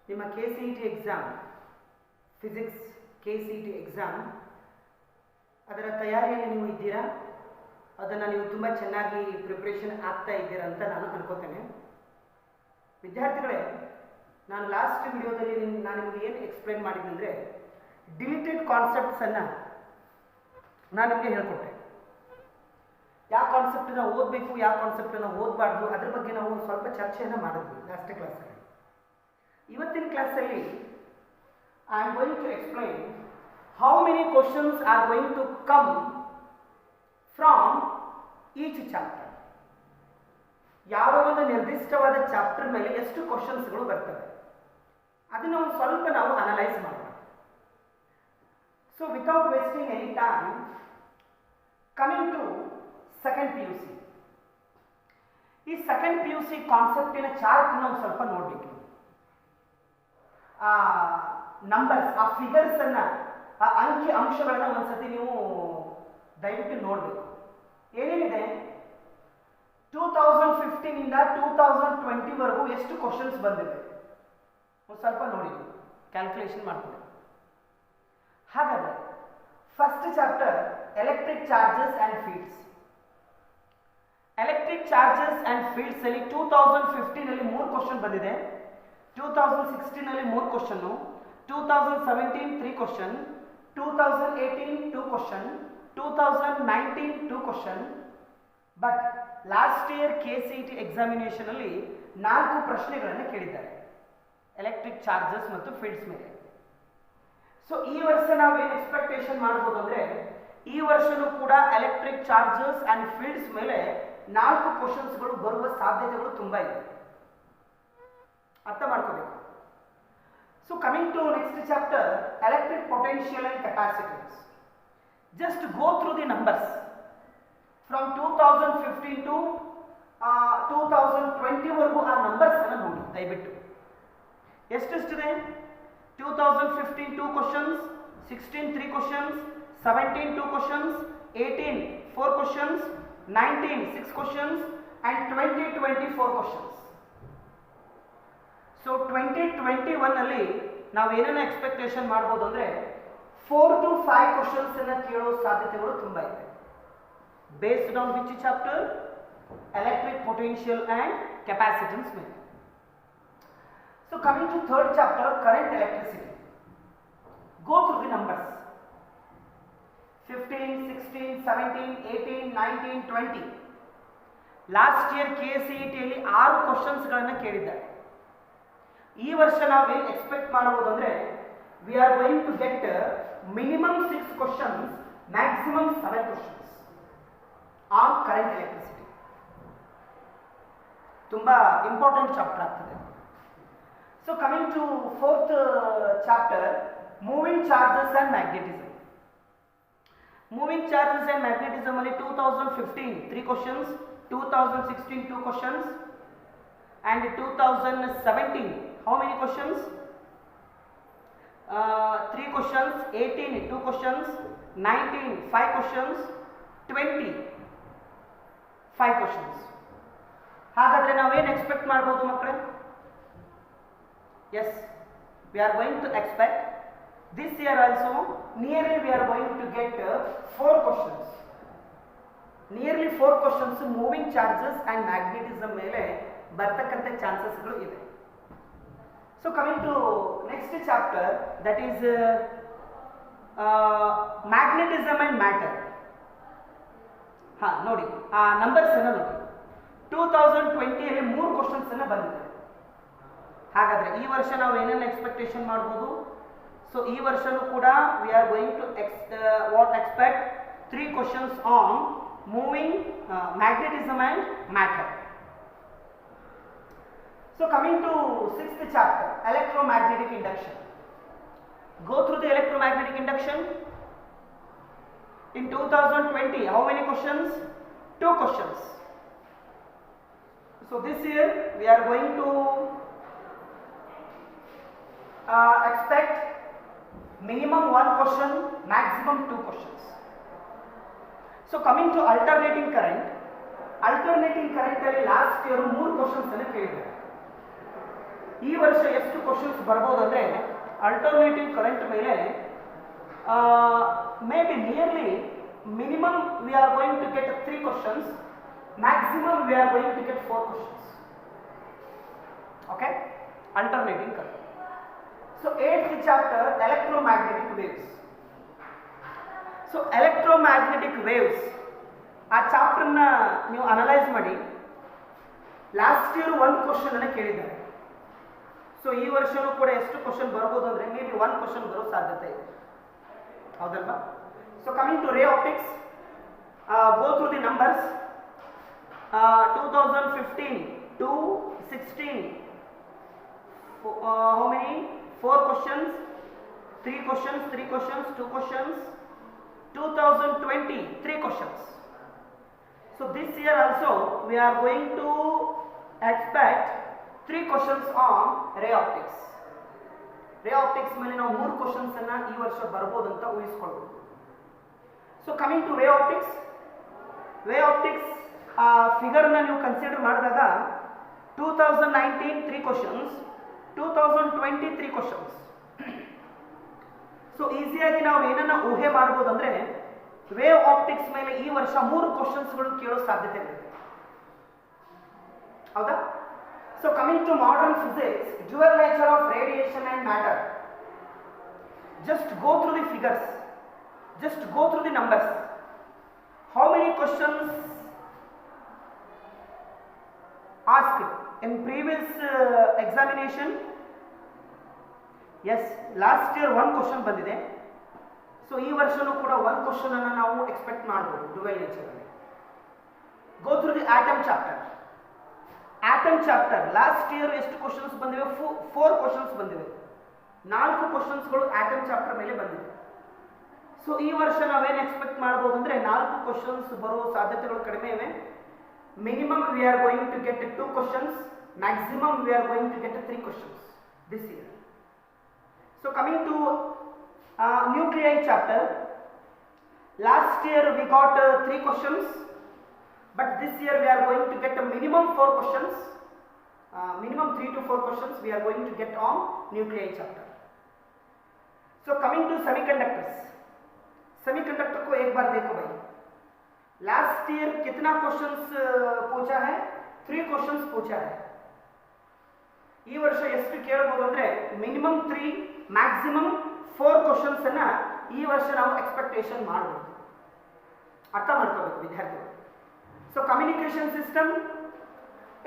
ನಿಮ್ಮ KCET exam physics KCET exam ಅದರ ತಯಾರಿಯಲ್ಲಿ ನೀವು ಇದ್ದೀರಾ, ಅದನ್ನು ನೀವು ತುಂಬ ಚೆನ್ನಾಗಿ ಪ್ರಿಪ್ರೇಷನ್ ಆಗ್ತಾ ಇದ್ದೀರಾ ಅಂತ ನಾನು ಅನ್ಕೋತೇನೆ. ವಿದ್ಯಾರ್ಥಿಗಳೇ, ನಾನು ಲಾಸ್ಟ್ ವಿಡಿಯೋದಲ್ಲಿ ನಾನು ನಿಮಗೆ ಏನು ಎಕ್ಸ್ಪ್ಲೈನ್ ಮಾಡಿದ್ದಂದರೆ ಡಿಲೀಟೆಡ್ ಕಾನ್ಸೆಪ್ಟ್ಸನ್ನು ನಾನು ನಿಮಗೆ ಹೇಳ್ಕೊಟ್ಟೆ. ಯಾವ ಕಾನ್ಸೆಪ್ಟನ್ನು ಓದಬೇಕು, ಯಾವ ಕಾನ್ಸೆಪ್ಟನ್ನು ಓದಬಾರ್ದು, ಅದ್ರ ಬಗ್ಗೆ ನಾವು ಸ್ವಲ್ಪ ಚರ್ಚೆಯನ್ನು ಮಾಡಿದ್ವಿ ಲಾಸ್ಟ್ ಕ್ಲಾಸಲ್ಲಿ. ಇವತ್ತಿನ ಕ್ಲಾಸಲ್ಲಿ I am going to explain how many questions are going to come from each chapter. ಯಾವ ಒಂದು ನಿರ್ದಿಷ್ಟವಾದ ಚಾಪ್ಟರ್ ಮೇಲೆ ಎಷ್ಟು ಕ್ವಶನ್ಸ್ಗಳು ಬರ್ತವೆ ಅದನ್ನು ಒಂದು ಸ್ವಲ್ಪ ನಾವು ಅನಲೈಸ್ ಮಾಡೋಣ. So without wasting any time, coming to second PUC. ಈ ಸೆಕೆಂಡ್ PUC ಕಾನ್ಸೆಪ್ಟಿನ ಚಾರ್ಟ್ ನಾವು ಸ್ವಲ್ಪ ನೋಡಬೇಕು. ಆ ನಂಬರ್ಸ್, ಆ ಫಿಗರ್ಸ್ ಅನ್ನ, ಆ ಅಂಕಿ ಅಂಶಗಳನ್ನು ಒಂದ್ಸತಿ ನೀವು ದಯವಿಟ್ಟು ನೋಡಬೇಕು. ಏನೇನಿದೆ 2015 ಇಂದ 2020 ವರೆಗೂ ಎಷ್ಟು ಕ್ವಶನ್ಸ್ ಬಂದಿದೆ ಒಂದು ಸ್ವಲ್ಪ ನೋಡಿ, ಕ್ಯಾಲ್ಕುಲೇಷನ್ ಮಾಡ್ಕೊಳ್ಳಿ. ಹಾಗಾದ್ರೆ first chapter electric charges and fields. Electric charges and fields ಅಲ್ಲಿ 2015 ಅಲ್ಲಿ 3 ಕ್ವಶನ್ ಬಂದಿದೆ, 2016 ಅಲ್ಲಿ 3 question, 2017 3 question, 2018 2 question, 2019 2 question. But last year KCET examination ಅಲ್ಲಿ 4 ಪ್ರಶ್ನೆಗಳನ್ನು ಕೇಳಿದ್ದಾರೆ ಎಲೆಕ್ಟ್ರಿಕ್ ಚಾರ್ಜಸ್ ಮತ್ತು ಫೀಲ್ಡ್ಸ್ ಮೇಲೆ. ಸೊ ಈ ವರ್ಷ ನಾವೇನು ಎಕ್ಸ್ಪೆಕ್ಟೇಷನ್ ಮಾಡಬಹುದು ಅಂದ್ರೆ, ಈ ವರ್ಷನೂ ಕೂಡ ಎಲೆಕ್ಟ್ರಿಕ್ ಚಾರ್ಜಸ್ ಅಂಡ್ ಫೀಲ್ಡ್ಸ್ ಮೇಲೆ 4 ಕ್ವಶನ್ಸ್ಗಳು ಬರುವ ಸಾಧ್ಯತೆಗಳು ತುಂಬಾ ಇದೆ, ಅರ್ಥ ಮಾಡ್ಕೋಬೇಕು. So coming to next chapter, electric potential and capacitance. Just go through the numbers from 2015 to 2020 ವರೆಗೂ ಆ ನಂಬರ್ಸ್ ಅನ್ನು ನೋಡಿ ದಯವಿಟ್ಟು. ಎಷ್ಟೆಷ್ಟಿದೆ? 2015 2 questions, 16 3 questions, 17 2 questions, 18 4 questions, 19 6 questions and 20 4 questions. So 2021 ಅಲ್ಲಿ ನಾವು ಏನೇನು ಎಕ್ಸ್ಪೆಕ್ಟೇಷನ್ ಮಾಡ್ಬೋದು ಅಂದರೆ 4 to 5 ಕ್ವಶನ್ಸ್ ಅನ್ನ ಕೇಳೋ ಸಾಧ್ಯತೆಗಳು ತುಂಬಾ ಇದೆ. Based on which chapter? Electric potential and capacitance ಮೇಲೆ. So coming to third chapter, current electricity. Go through the numbers 15 16 17 18 19 20. Last year KCET ಅಲ್ಲಿ 6 ಕ್ವಶನ್ಸ್ಗಳನ್ನು ಕೇಳಿದ್ದಾರೆ. ಈ ವರ್ಷ ನಾವೇನು ಎಕ್ಸ್ಪೆಕ್ಟ್ ಮಾಡಬಹುದು ಅಂದ್ರೆ, we are going to get minimum 6 questions, maximum 7 questions on current electricity. ತುಂಬಾ important chapter ಆಗ್ತದೆ. So coming to fourth chapter, moving charges and magnetism. Moving charges and magnetism ಅಲ್ಲಿ 2015 3 questions, 2016 2 questions and 2017 how many questions? 3 questions, 18 2 questions, 19 5 questions, 20 5 questions. ಹಾಗಾದ್ರೆ ನಾವೇನು expect ಮಾಡಬಹುದು ಮಕ್ಕಳೇ? Yes, we are going to expect this year also nearly we are going to get 4 questions. Nearly 4 questions moving charges and magnetism ಮೇಲೆ ಬರ್ತಕ್ಕಂಥ ಚಾನ್ಸಸ್ಗಳು ಇದೆ. So coming to next chapter, that is magnetism and matter. ನೋಡಿ ಆ numbers ಅನ್ನು ನೋಡಿ. 2020 ಅಲ್ಲಿ 3 questions ಅನ್ನ ಬಂದಿದೆ. ಹಾಗಾದ್ರೆ ಈ ವರ್ಷ ನಾವು ಏನೇನು ಎಕ್ಸ್ಪೆಕ್ಟೇಷನ್ ಮಾಡ್ಬೋದು? ಸೊ ಈ ವರ್ಷನೂ ಕೂಡ we are going to expect 3 questions on moving magnetism and matter. So coming to 6th chapter, electromagnetic induction. Go through the electromagnetic induction. In 2020 how many questions? 2 questions. So this year we are going to expect minimum 1 question, maximum 2 questions. So coming to alternating current, alternating current ಅಲ್ಲಿ last year 3 questions ಅನ್ನು ಕೇಳಿದ್ದಾರೆ. ಈ ವರ್ಷ ಎಷ್ಟು questions ಬರ್ಬೋದು ಅಂದರೆ alternative current ಮೇಲೆ may be nearly minimum we are going to get 3 questions, maximum we are going to get 4 questions. Okay, alternative current. So 8th chapter electromagnetic waves. So electromagnetic waves ಆ ಚಾಪ್ಟರ್ನ ನೀವು analyse ಮಾಡಿ. Last year 1 question ಅನ್ನು ಕೇಳಿದ್ದಾರೆ. So ಈ ವರ್ಷನೂ ಕೂಡ ಎಷ್ಟು ಕ್ವಶನ್ ಬರ್ಬೋದು ಅಂದರೆ ಮೇ ಬಿ 1 ಕ್ವಶನ್ ಬರೋ ಸಾಧ್ಯತೆ ಇದೆ, ಹೌದಲ್ವಾ? So coming to ray optics, go through the numbers. 2015 to 16, how many? 4 questions, 3 questions, 3 questions, 2 questions. 2020, 3 questions. So this year also we are going to expect 3 questions on ray optics. Ray optics ಮೇಲೆ ನಾವು 3 questions ಅನ್ನ ಈ ವರ್ಷ ಬರಬಹುದು ಅಂತ ಊಹಿಸಿಕೊಳ್ಳಬಹುದು. So coming to ray optics, figure ನ ನೀವು consider ಮಾಡಿದಾಗ 2019 3 questions, 2020 3 questions. ಸೊ ಈಸಿಯಾಗಿ ನಾವು ಏನನ್ನ ಊಹೆ ಮಾಡಬಹುದು ಅಂದ್ರೆ ವೇವ್ ಆಪ್ಟಿಕ್ಸ್ ಮೇಲೆ ಈ ವರ್ಷ 3 ಕ್ವಶನ್ಸ್ಗಳು ಕೇಳೋ ಸಾಧ್ಯತೆ ಇದೆ, ಹೌದಾ? So coming to modern physics, dual nature of radiation and matter. Just go through the figures, just go through the numbers. How many questions asked in previous examination? Yes, last year 1 question ಬಂದಿದೆ. So ಈ ವರ್ಷನೂ ಕೂಡ 1 question ಅನ್ನು ನಾವು expect ಮಾಡಬಹುದು dual nature ಅಲ್ಲಿ. ಗೋ through the atom chapter. Atom chapter last year ಎಷ್ಟು questions ಬಂದಿವೆ? 4 ಕ್ವಶನ್ಸ್ ಬಂದಿವೆ. 4 ಕ್ವಶನ್ಸ್ಗಳು ಆಟಮ್ ಚಾಪ್ಟರ್ ಮೇಲೆ ಬಂದಿವೆ. ಸೊ ಈ ವರ್ಷ ನಾವೇನು ಎಕ್ಸ್ಪೆಕ್ಟ್ ಮಾಡಬಹುದು ಅಂದರೆ 4 ಕ್ವಶನ್ಸ್ ಬರೋ ಸಾಧ್ಯತೆಗಳು ಕಡಿಮೆ ಇವೆ. Minimum we are going to get 2 questions, maximum we are going to get 3 questions this year. So coming to nuclei chapter, last year we got 3 questions, but this year we are going to get a minimum 4 questions, minimum 3 to 4 questions we are going to get on nuclei chapter. So coming to semiconductors, semiconductor को एक बार देखो भाई, last year कितना questions पूछा है? 3 questions पूछा है. ಈ ವರ್ಷ ಎಷ್ಟು ಕೇಳಬಹುದು ಅಂದ್ರೆ ಮಿನಿಮಮ್ 3, ಮ್ಯಾಕ್ಸಿಮಮ್ 4 ಕ್ವಶನ್ಸ್ ಅನ್ನ ಈ ವರ್ಷ ನಾವು ಎಕ್ಸ್ಪೆಕ್ಟೇಷನ್ ಮಾಡಬಹುದು. ಅರ್ಥ ಮಾಡ್ಕೋಬೇಕು ವಿದ್ಯಾರ್ಥಿಗಳು. ಸೊ ಕಮ್ಯುನಿಕೇಶನ್ ಸಿಸ್ಟಮ್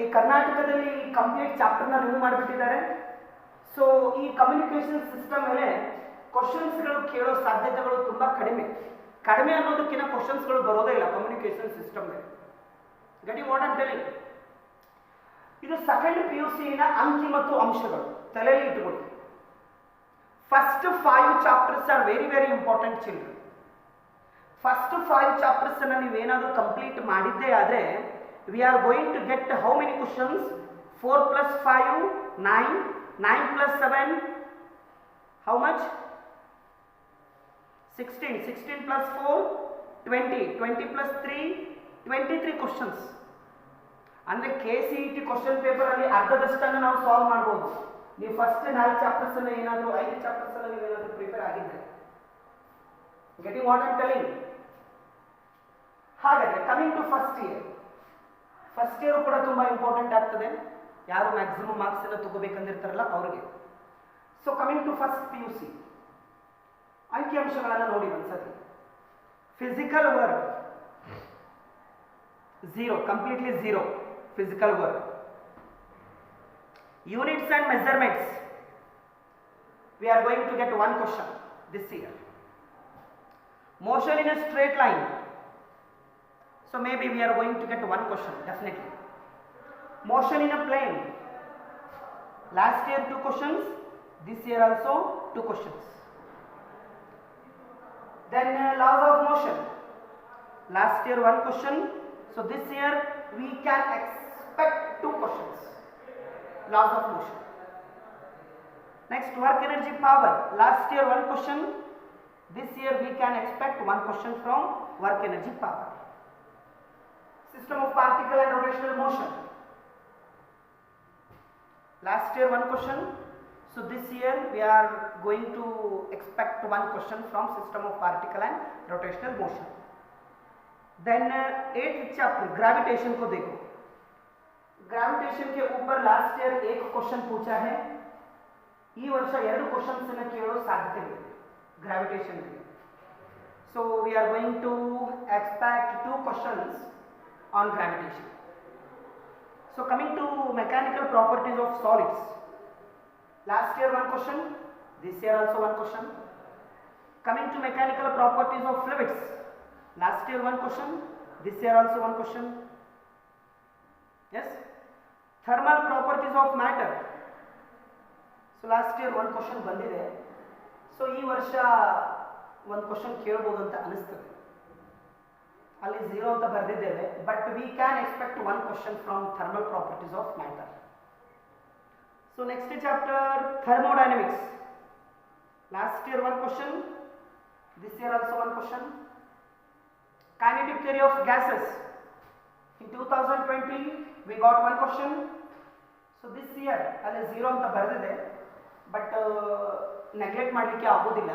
ಈ ಕರ್ನಾಟಕದಲ್ಲಿ ಕಂಪ್ಲೀಟ್ ಚಾಪ್ಟರ್ನ ರಿಮೂವ್ ಮಾಡಿಬಿಟ್ಟಿದ್ದಾರೆ. ಸೊ ಈ ಕಮ್ಯುನಿಕೇಶನ್ ಸಿಸ್ಟಮ್ ಮೇಲೆ ಕ್ವಶನ್ಸ್ಗಳು ಕೇಳೋ ಸಾಧ್ಯತೆಗಳು ತುಂಬ ಕಡಿಮೆ ಅನ್ನೋದಕ್ಕಿಂತ ಕ್ವಶನ್ಸ್ಗಳು ಬರೋದೇ ಇಲ್ಲ ಕಮ್ಯುನಿಕೇಶನ್ ಸಿಸ್ಟಮ್ ಮೇಲೆ. Getting what I am telling. ಇದು ಸೆಕೆಂಡ್ PUC ನ ಅಂಕಿ ಮತ್ತು ಅಂಶಗಳು ತಲೆಯಲ್ಲಿ ಇಟ್ಟುಕೊಳ್ಳಿ. First 5 chapters are very very important children. First 5 chapters ಅನ್ನು ನೀವೇನಾದರೂ ಕಂಪ್ಲೀಟ್ ಮಾಡಿದ್ದೇ ಆದರೆ we are going to get how many questions? 4 + 5 9, 9 + 7 how much? 16, 16 + 4 20, 20 + 3 23 questions. ಅಂದರೆ KCET ಕ್ವಶನ್ ಪೇಪರ್ ಅಲ್ಲಿ ಅರ್ಧದಷ್ಟನ್ನು ನಾವು ಸಾಲ್ವ್ ಮಾಡ್ಬೋದು. ನೀವು ಫಸ್ಟ್ 4 ಚಾಪ್ಟರ್ಸ್ ಅನ್ನು ಏನಾದರೂ 5 ಚಾಪ್ಟರ್ಸ್ ಅನ್ನು ನೀವೇನಾದರೂ ಪ್ರಿಪೇರ್ ಆಗಿದ್ರೆ. Getting what I am telling. ಹಾಗಾದ್ರೆ ಕಮಿಂಗ್ ಟು ಫಸ್ಟ್ ಇಯರ್ ಕೂಡ ತುಂಬಾ ಇಂಪಾರ್ಟೆಂಟ್ ಆಗ್ತದೆ. ಯಾರು ಮ್ಯಾಕ್ಸಿಮಮ್ ಮಾರ್ಕ್ಸ್ ಎಲ್ಲ ತಗೋಬೇಕಂದಿರ್ತಾರಲ್ಲ ಅವ್ರಿಗೆ. So coming to first PUC ಅಂಕಿಅಂಶಗಳನ್ನು ನೋಡಿ ಒಂದ್ಸತಿ. Physical work 0, completely 0 physical work. Units and measurements, we are going to get 1 question this year. Motion in a straight line, so maybe we are going to get 1 question definitely. Motion in a plane, last year 2 questions, this year also 2 questions. Then laws of motion, last year 1 question, so this year we can expect 2 questions, laws of motion. Next, work energy power, last year 1 question, this year we can expect 1 question from work energy power. System of particle and rotational motion, Last year one question, so this year we are going to expect one question from system of particle and rotational motion. Then 8th chapter gravitation को देखो. Gravitation के ऊपर last year एक question पूछा है, ಈ ವರ್ಷ ಎರಡು ಕ್ವೆಶ್ಚನ್ಸ್ ಅನ್ನು ಕೇಳೋ ಸಾಧ್ಯತೆ ಇದೆ ಗ್ರಾವಿಟೇಷನ್ ಗೆ. So we are going to expect 2 questions on gravitation. So coming to mechanical properties of solids, last year one question, this year also one question. Coming to mechanical properties of fluids, last year one question, this year also one question. Yes. Thermal properties of matter, so last year one question ಬಂದಿದೆ. So ಈ ವರ್ಷ ಒಂದು question ಕೇಳಬಹುದು ಅಂತ ಅನಿಸ್ತದೆ. ಅಲ್ಲಿ 0 ಅಂತ ಬರೆದಿದ್ದೇವೆ, but we can expect one question from thermal properties of matter. So next chapter thermodynamics, last year one question, this year also one question. Kinetic theory of gases, in 2020 we got one question. So this year ಅಲ್ಲಿ 0 ಅಂತ ಬರೆದಿದೆ, but neglect ಮಾಡಲಿಕ್ಕೆ ಆಗೋದಿಲ್ಲ.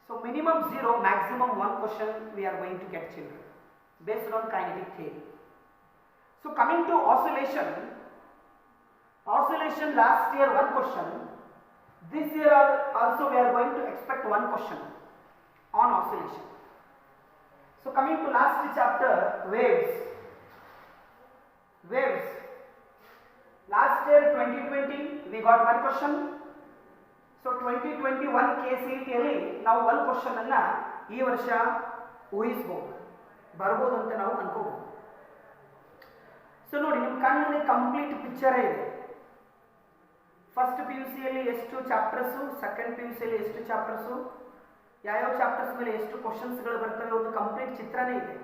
So minimum 0, maximum 1 question we are going to get, children, based on kinetic theory. So coming to oscillation, last year one question, this year also we are going to expect one question on oscillation. So coming to last chapter, waves. Last year 2020 we got one question. So 2021 KCET ಅಲ್ಲಿ ನಾವು ಒಂದು question ಅನ್ನ ಈ ವರ್ಷ ಊಹಿಸಬಹುದು, ಬರ್ಬೋದು ಅಂತ ನಾವು ಅನ್ಕೋಬಹುದು. ಸೊ ನೋಡಿ, ನಿಮ್ಮ ಕಣ್ಣಿಗೆ ಕಂಪ್ಲೀಟ್ ಪಿಕ್ಚರೇ ಇದೆ. ಫಸ್ಟ್ PUC ಯಲ್ಲಿ ಎಷ್ಟು ಚಾಪ್ಟರ್ಸು, ಸೆಕೆಂಡ್ PUC ಯಲ್ಲಿ ಎಷ್ಟು ಚಾಪ್ಟರ್ಸು, ಯಾವ್ಯಾವ ಚಾಪ್ಟರ್ಸ್ ಮೇಲೆ ಎಷ್ಟು ಕ್ವಶನ್ಸ್ಗಳು ಬರ್ತವೆ, ಒಂದು ಕಂಪ್ಲೀಟ್ ಚಿತ್ರನೇ ಇದೆ.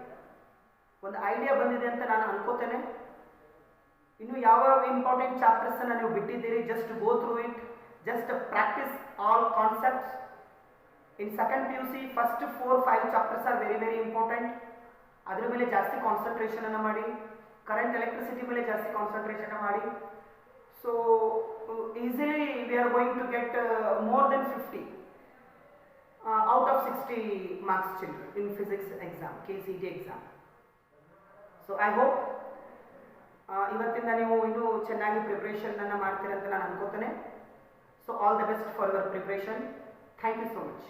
ಒಂದು ಐಡಿಯಾ ಬಂದಿದೆ ಅಂತ ನಾನು ಅನ್ಕೋತೇನೆ. ಇನ್ನು ಯಾವ ಇಂಪಾರ್ಟೆಂಟ್ ಚಾಪ್ಟರ್ಸ್ ಅನ್ನ ನೀವು ಬಿಟ್ಟಿದ್ದೀರಿ, just go through it, just practice all concepts. In second PUC first 4-5 chapters are very important. ಅದರ ಮೇಲೆ ಜಾಸ್ತಿ ಕಾನ್ಸಂಟ್ರೇಷನ್ ಅನ್ನು ಮಾಡಿ, ಕರೆಂಟ್ ಎಲೆಕ್ಟ್ರಿಸಿಟಿ ಮೇಲೆ ಜಾಸ್ತಿ ಕಾನ್ಸಂಟ್ರೇಷನ್ ಮಾಡಿ. So easily we are going to get more than 50 out of 60 marks, children, in physics exam, KCET exam. So I hope ಇವತ್ತಿಂದ ನೀವು ಇನ್ನೂ ಚೆನ್ನಾಗಿ ಪ್ರಿಪರೇಷನ್ ಅನ್ನು ಮಾಡ್ತೀರಂತ ನಾನು ಅನ್ಕೋತೇನೆ. So all the best for your preparation. Thank you so much.